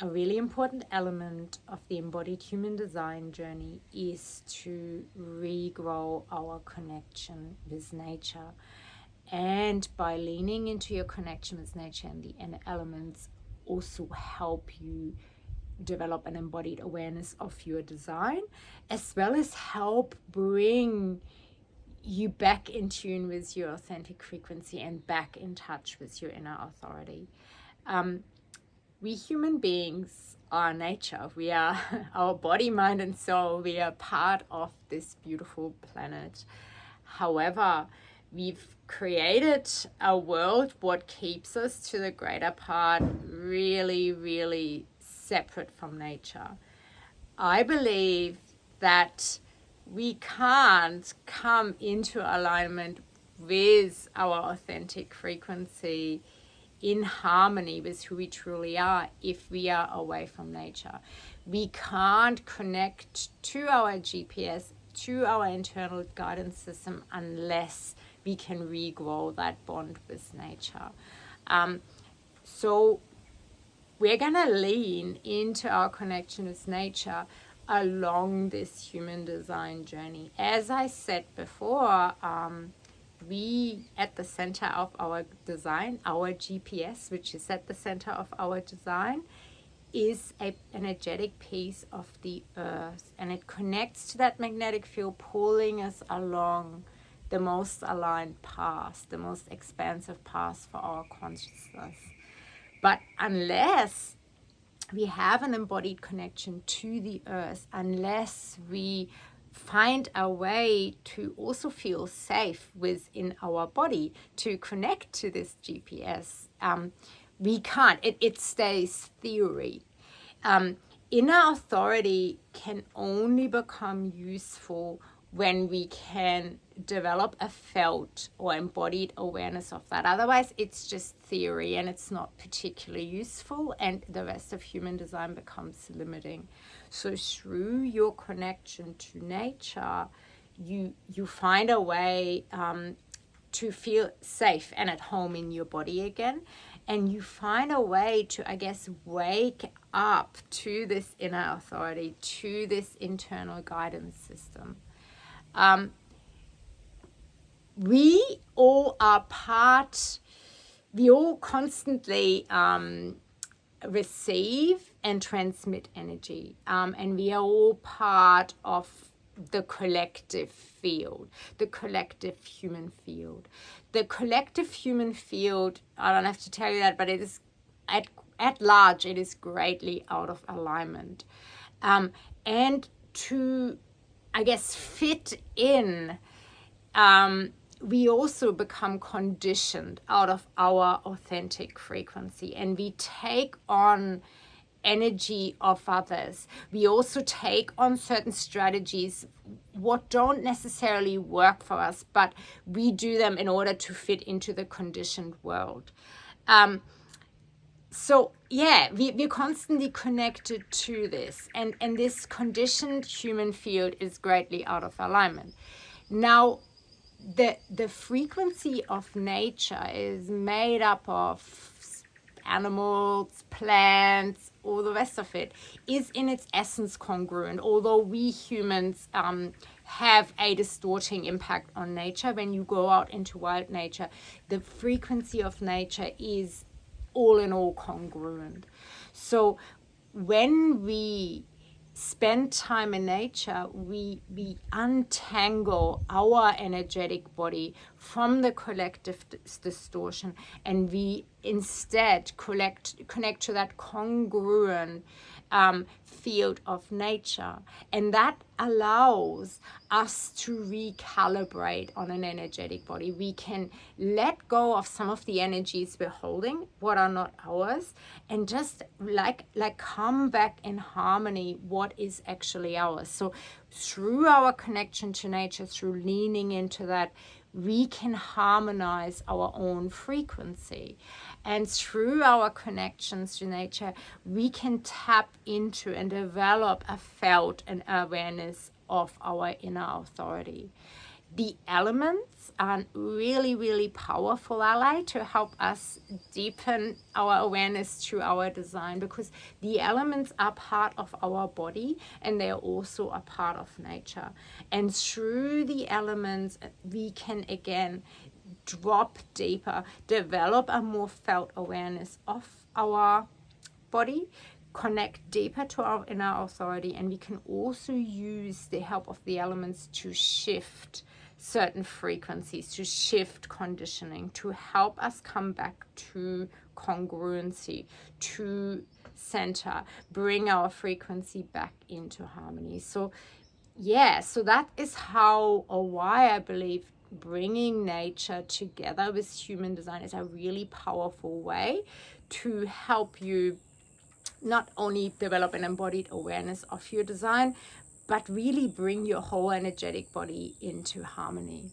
a really important element of the embodied human design journey is to regrow our connection with nature. And by leaning into your connection with nature and the inner elements, also help you develop an embodied awareness of your design, as well as help bring you back in tune with your authentic frequency and back in touch with your inner authority. We human beings are nature. We are our body, mind, and soul. We are part of this beautiful planet. However, we've created a world what keeps us to the greater part really, really separate from nature. I believe that we can't come into alignment with our authentic frequency in harmony with who we truly are if we are away from nature. We can't connect to our GPS, to our internal guidance system, unless we can regrow that bond with nature. So we're going to lean into our connection with nature along this human design journey. As I said before, we at the center of our design, our GPS, which is at the center of our design, is an energetic piece of the earth, and it connects to that magnetic field, pulling us along the most aligned path, the most expansive path for our consciousness. But unless we have an embodied connection to the earth, unless we find a way to also feel safe within our body to connect to this GPS, we can't. It stays theory. Inner authority can only become useful when we can develop a felt or embodied awareness of that. Otherwise, it's just theory and it's not particularly useful, and the rest of human design becomes limiting. So through your connection to nature, you find a way to feel safe and at home in your body again. And you find a way to, I guess, wake up to this inner authority, to this internal guidance system. We all are part, we all constantly receive and transmit energy. And we are all part of the collective field, the collective human field. The collective human field, I don't have to tell you that, but it is at large, it is greatly out of alignment. And to, I guess, fit in, we also become conditioned out of our authentic frequency, and we take on energy of others. We also take on certain strategies what don't necessarily work for us, but we do them in order to fit into the conditioned world. So yeah, we're constantly connected to this, and this conditioned human field is greatly out of alignment. Now, the frequency of nature is made up of animals, plants, all the rest of it is in its essence congruent, although we humans have a distorting impact on nature. When you go out into wild nature, the frequency of nature is all in all congruent. So when we spend time in nature, we untangle our energetic body from the collective distortion, and we instead connect to that congruent field of nature. And that allows us to recalibrate on an energetic body. We can let go of some of the energies we're holding, what are not ours, and just like come back in harmony what is actually ours. So through our connection to nature, through leaning into that, we can harmonize our own frequency. And through our connections to nature, we can tap into and develop a felt and awareness of our inner authority. The elements are really, really powerful ally to help us deepen our awareness to our design, because the elements are part of our body and they're also a part of nature. And through the elements, we can again drop deeper, develop a more felt awareness of our body, connect deeper to our inner authority, and we can also use the help of the elements to shift certain frequencies, to shift conditioning, to help us come back to congruency, to center, bring our frequency back into harmony. So yeah, so that is how or why I believe bringing nature together with human design is a really powerful way to help you not only develop an embodied awareness of your design, but really bring your whole energetic body into harmony.